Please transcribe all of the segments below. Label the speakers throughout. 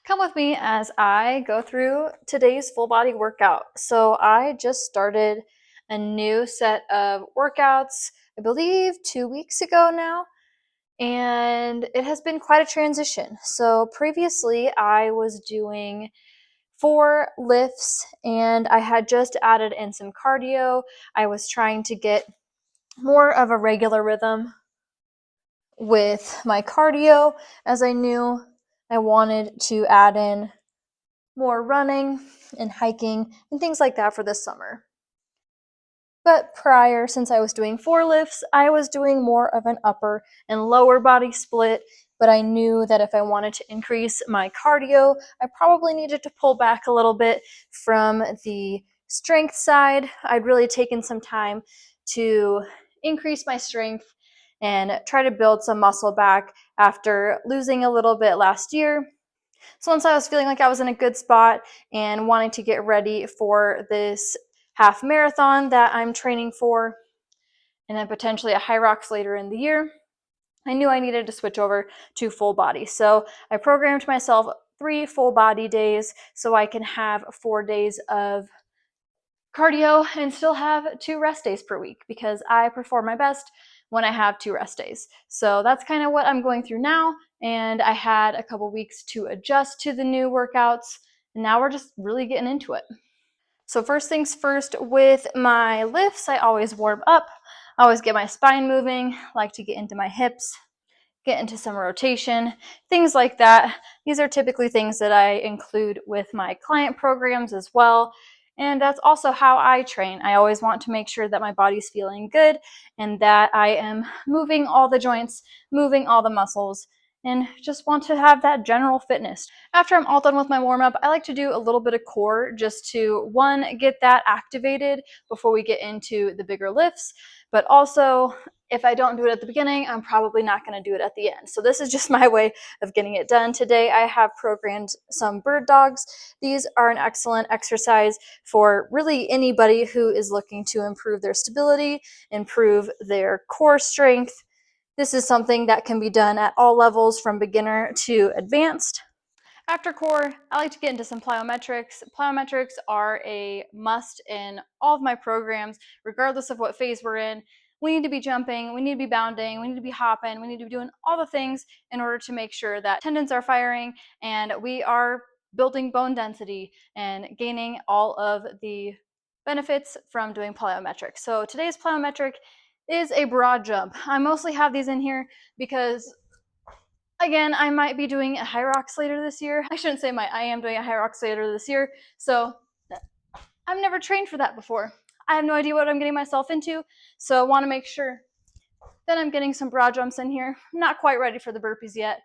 Speaker 1: Come with me as I go through today's full body workout. So I just started a new set of workouts, I believe 2 weeks ago now, and it has been quite a transition. So previously I was doing 4 lifts and I had just added in some cardio. I was trying to get more of a regular rhythm with my cardio, as I knew I wanted to add in more running and hiking and things like that for this summer. But prior, since I was doing 4 lifts, I was doing more of an upper and lower body split. But I knew that if I wanted to increase my cardio, I probably needed to pull back a little bit from the strength side. I'd really taken some time to increase my strength and try to build some muscle back after losing a little bit last year. So once I was feeling like I was in a good spot and wanting to get ready for this half marathon that I'm training for, and then potentially a high rocks later in the year, I knew I needed to switch over to full body. So I programmed myself 3 full body days so I can have 4 days of cardio and still have 2 rest days per week, because I perform my best when I have 2 rest days. So that's kind of what I'm going through now. And I had a couple weeks to adjust to the new workouts. And now we're just really getting into it. So first things first, with my lifts, I always warm up. I always get my spine moving, like to get into my hips, get into some rotation, things like that. These are typically things that I include with my client programs as well. And that's also how I train. I always want to make sure that my body's feeling good and that I am moving all the joints, moving all the muscles, and just want to have that general fitness. After I'm all done with my warm-up, I like to do a little bit of core just to, one, get that activated before we get into the bigger lifts, but also if I don't do it at the beginning, I'm probably not going to do it at the end. So this is just my way of getting it done. Today I have programmed some bird dogs. These are an excellent exercise for really anybody who is looking to improve their stability, improve their core strength. This is something that can be done at all levels, from beginner to advanced. After core, I like to get into some plyometrics. Plyometrics are a must in all of my programs, regardless of what phase we're in. We need to be jumping, we need to be bounding, we need to be hopping, we need to be doing all the things in order to make sure that tendons are firing and we are building bone density and gaining all of the benefits from doing plyometrics. So today's plyometric is a broad jump. I mostly have these in here because, again, I might be doing a high rocks later this year. I shouldn't say I am doing a high rocks later this year. So I've never trained for that before. I have no idea what I'm getting myself into. So I want to make sure that I'm getting some broad jumps in here. I'm not quite ready for the burpees yet.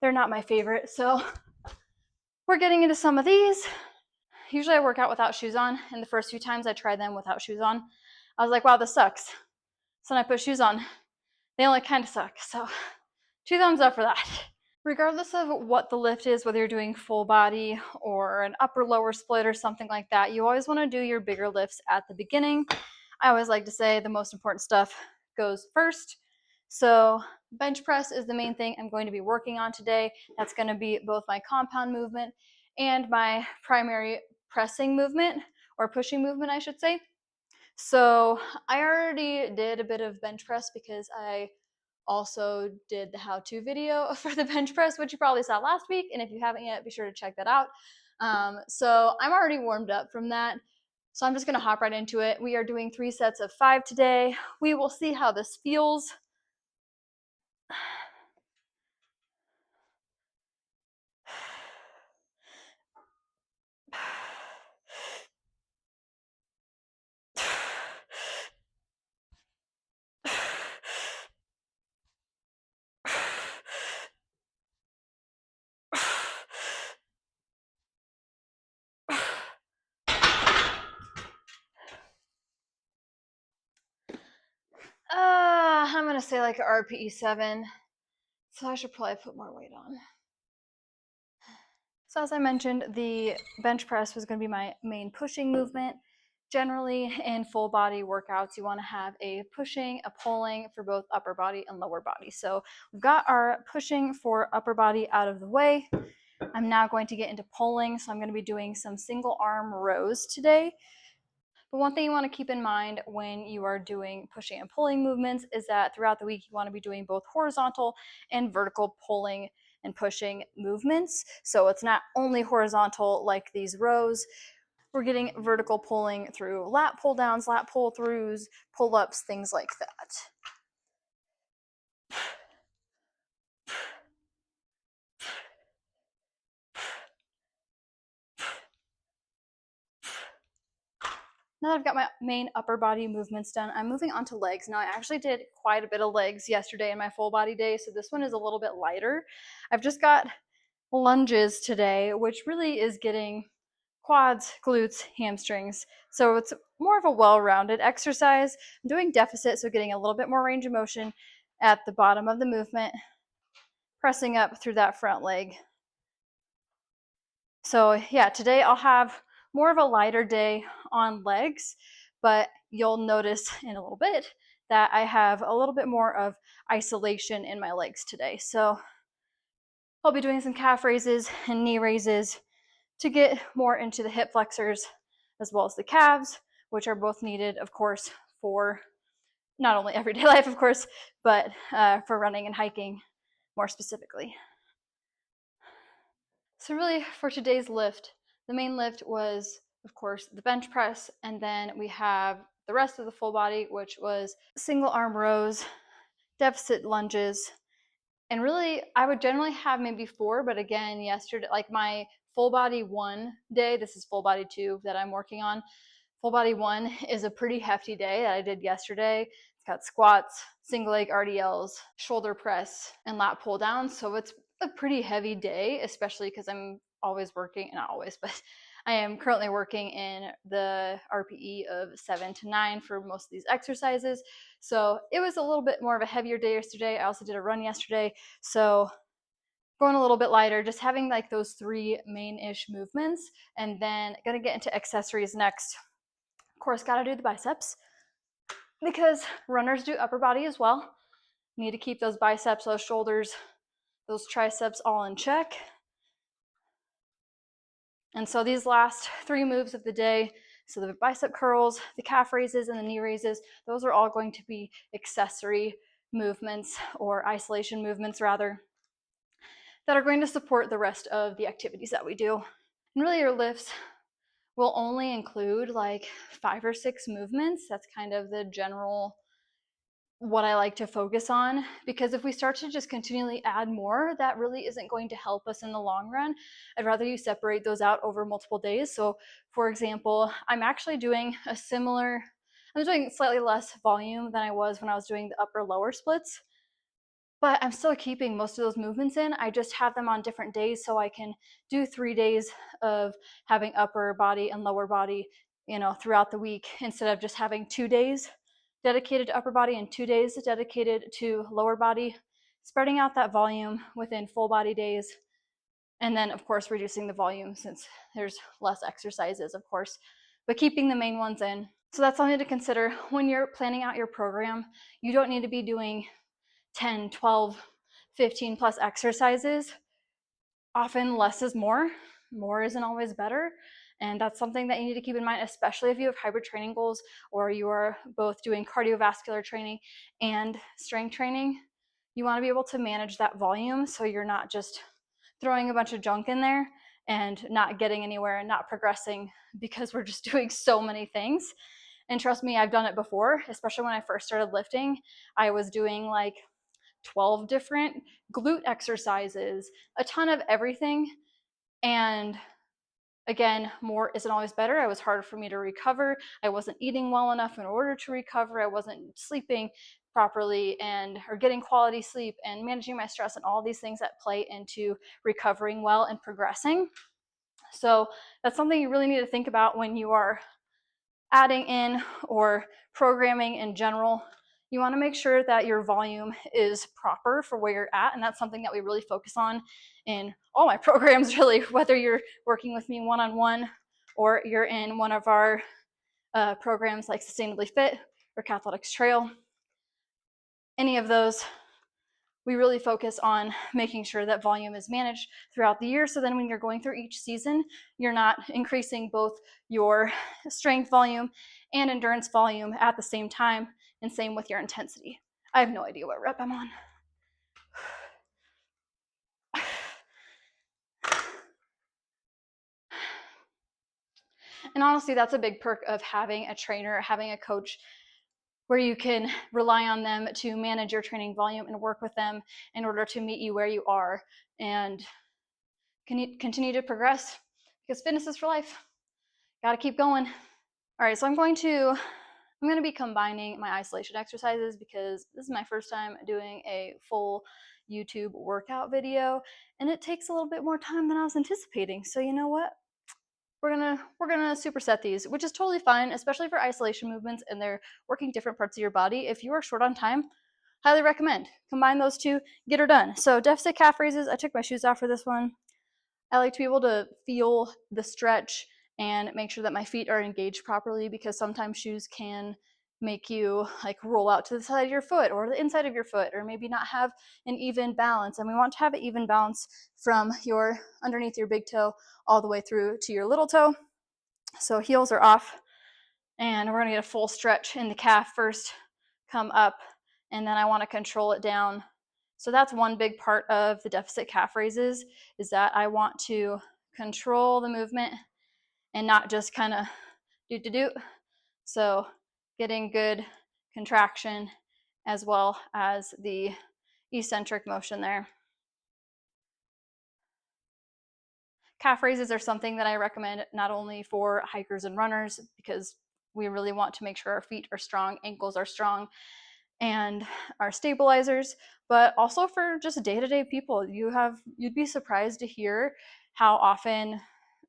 Speaker 1: They're not my favorite. So we're getting into some of these. Usually I work out without shoes on. And the first few times I tried them without shoes on, I was like, wow, this sucks. So when I put shoes on, they only kind of suck. So 2 thumbs up for that. Regardless of what the lift is, whether you're doing full body or an upper lower split or something like that, you always want to do your bigger lifts at the beginning. I always like to say the most important stuff goes first. So bench press is the main thing I'm going to be working on today. That's going to be both my compound movement and my primary pressing movement, or pushing movement, I should say. So I already did a bit of bench press because I also did the how-to video for the bench press, which you probably saw last week. And if you haven't yet, be sure to check that out. So I'm already warmed up from that. So I'm just going to hop right into it. We are doing 3 sets of 5 today. We will see how this feels. I'm going to say like a RPE 7. So I should probably put more weight on. So as I mentioned, the bench press was going to be my main pushing movement. Generally, in full body workouts, you want to have a pushing, a pulling for both upper body and lower body. So we've got our pushing for upper body out of the way. I'm now going to get into pulling, so I'm going to be doing some single arm rows today. But one thing you want to keep in mind when you are doing pushing and pulling movements is that throughout the week you want to be doing both horizontal and vertical pulling and pushing movements. So it's not only horizontal like these rows. We're getting vertical pulling through lat pull downs, lat pull throughs, pull ups, things like that. Now that I've got my main upper body movements done, I'm moving on to legs. Now I actually did quite a bit of legs yesterday in my full body day, so this one is a little bit lighter. I've just got lunges today, which really is getting quads, glutes, hamstrings. So it's more of a well-rounded exercise. I'm doing deficit, so getting a little bit more range of motion at the bottom of the movement, pressing up through that front leg. So yeah, today I'll have more of a lighter day on legs, but you'll notice in a little bit that I have a little bit more of isolation in my legs today. So I'll be doing some calf raises and knee raises to get more into the hip flexors as well as the calves, which are both needed, of course, for not only everyday life, of course, but for running and hiking more specifically. So really for today's lift, the main lift was, of course, the bench press, and then we have the rest of the full body, which was single arm rows, deficit lunges, and really I would generally have maybe 4, but again, yesterday, like my full body 1 day, this is full body 2 that I'm working on. Full body 1 is a pretty hefty day that I did yesterday. It's got squats, single leg RDLs, shoulder press, and lat pull down. So it's a pretty heavy day, especially because I'm always working, not always, but I am currently working in the RPE of 7 to 9 for most of these exercises. So it was a little bit more of a heavier day yesterday. I also did a run yesterday. So going a little bit lighter, just having like those 3 main-ish movements, and then gonna get into accessories next. Of course, gotta do the biceps because runners do upper body as well. Need to keep those biceps, those shoulders, those triceps all in check. And so these last 3 moves of the day, so the bicep curls, the calf raises, and the knee raises, those are all going to be accessory movements, or isolation movements rather, that are going to support the rest of the activities that we do. And really your lifts will only include like 5 or 6 movements. That's kind of the general what I like to focus on, because if we start to just continually add more, that really isn't going to help us in the long run. I'd rather you separate those out over multiple days. So for example, I'm actually doing I'm doing slightly less volume than I was when I was doing the upper lower splits, but I'm still keeping most of those movements in. I just have them on different days so I can do 3 days of having upper body and lower body, throughout the week, instead of just having 2 days dedicated to upper body and 2 days dedicated to lower body, spreading out that volume within full body days. And then of course reducing the volume since there's less exercises, of course, but keeping the main ones in. So that's something to consider when you're planning out your program. You don't need to be doing 10, 12, 15 plus exercises. Often less is more. More isn't always better. And that's something that you need to keep in mind, especially if you have hybrid training goals or you are both doing cardiovascular training and strength training. You want to be able to manage that volume so you're not just throwing a bunch of junk in there and not getting anywhere and not progressing because we're just doing so many things. And trust me, I've done it before, especially when I first started lifting. I was doing like 12 different glute exercises, a ton of everything. And again, more isn't always better. It was harder for me to recover. I wasn't eating well enough in order to recover. I wasn't sleeping properly or getting quality sleep and managing my stress, and all these things that play into recovering well and progressing. So that's something you really need to think about when you are adding in or programming in general. You want to make sure that your volume is proper for where you're at, and that's something that we really focus on in all my programs, really, whether you're working with me one-on-one or you're in one of our programs like Sustainably Fit or Kathletics Trail. Any of those, we really focus on making sure that volume is managed throughout the year. So then when you're going through each season, you're not increasing both your strength volume and endurance volume at the same time, and same with your intensity. I have no idea what rep I'm on. And honestly, that's a big perk of having a trainer, having a coach, where you can rely on them to manage your training volume and work with them in order to meet you where you are and continue to progress, because fitness is for life. Got to keep going. All right, so I'm going to be combining my isolation exercises because this is my first time doing a full YouTube workout video, and it takes a little bit more time than I was anticipating. So you know what? We're gonna superset these, which is totally fine, especially for isolation movements and they're working different parts of your body. If you are short on time, highly recommend combine those two, get her done. So deficit calf raises. I took my shoes off for this one. I like to be able to feel the stretch and make sure that my feet are engaged properly, because sometimes shoes can make you like roll out to the side of your foot or the inside of your foot, or maybe not have an even balance. And we want to have an even balance from your underneath your big toe all the way through to your little toe. So heels are off, and we're gonna get a full stretch in the calf first, come up, and then I want to control it down. So that's one big part of the deficit calf raises, is that I want to control the movement and not just kind of do. So getting good contraction as well as the eccentric motion there. Calf raises are something that I recommend not only for hikers and runners, because we really want to make sure our feet are strong, ankles are strong, and our stabilizers, but also for just day-to-day people. You'd be surprised to hear how often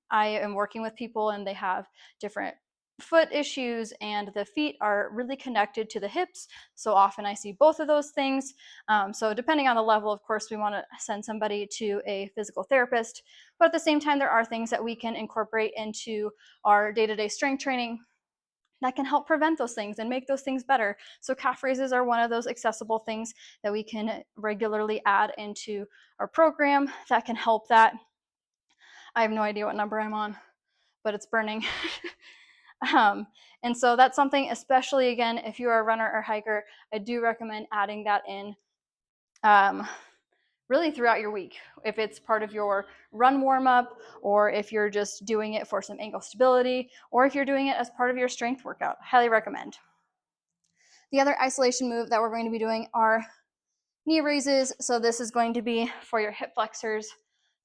Speaker 1: I am working with people and they have different foot issues and the feet are really connected to the hips. So often I see both of those things. So depending on the level, of course, we want to send somebody to a physical therapist, but at the same time, there are things that we can incorporate into our day-to-day strength training that can help prevent those things and make those things better. So calf raises are one of those accessible things that we can regularly add into our program that can help that. I have no idea what number I'm on, but it's burning. And so that's something, especially again, if you are a runner or hiker, I do recommend adding that in really throughout your week. If it's part of your run warm-up, or if you're just doing it for some ankle stability, or if you're doing it as part of your strength workout, highly recommend. The other isolation move that we're going to be doing are knee raises. So this is going to be for your hip flexors.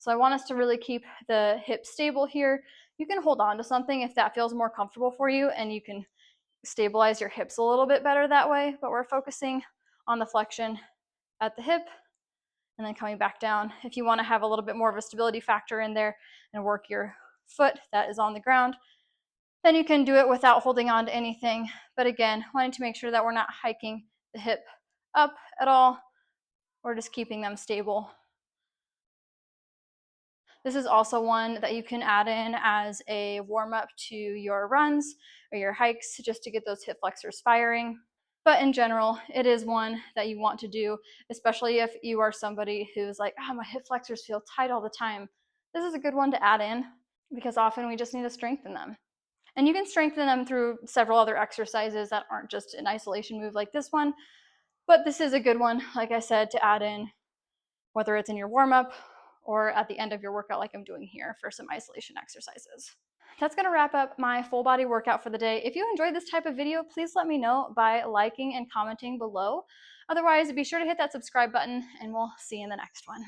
Speaker 1: So I want us to really keep the hips stable here. You can hold on to something if that feels more comfortable for you, and you can stabilize your hips a little bit better that way, but we're focusing on the flexion at the hip and then coming back down. If you want to have a little bit more of a stability factor in there and work your foot that is on the ground, then you can do it without holding on to anything. But again, wanting to make sure that we're not hiking the hip up at all, or just keeping them stable. This is also one that you can add in as a warm-up to your runs or your hikes, just to get those hip flexors firing. But in general, it is one that you want to do, especially if you are somebody who's like, oh, my hip flexors feel tight all the time. This is a good one to add in, because often we just need to strengthen them. And you can strengthen them through several other exercises that aren't just an isolation move like this one. But this is a good one, like I said, to add in, whether it's in your warm-up or at the end of your workout like I'm doing here for some isolation exercises. That's going to wrap up my full body workout for the day. If you enjoyed this type of video, please let me know by liking and commenting below. Otherwise, be sure to hit that subscribe button, and we'll see you in the next one.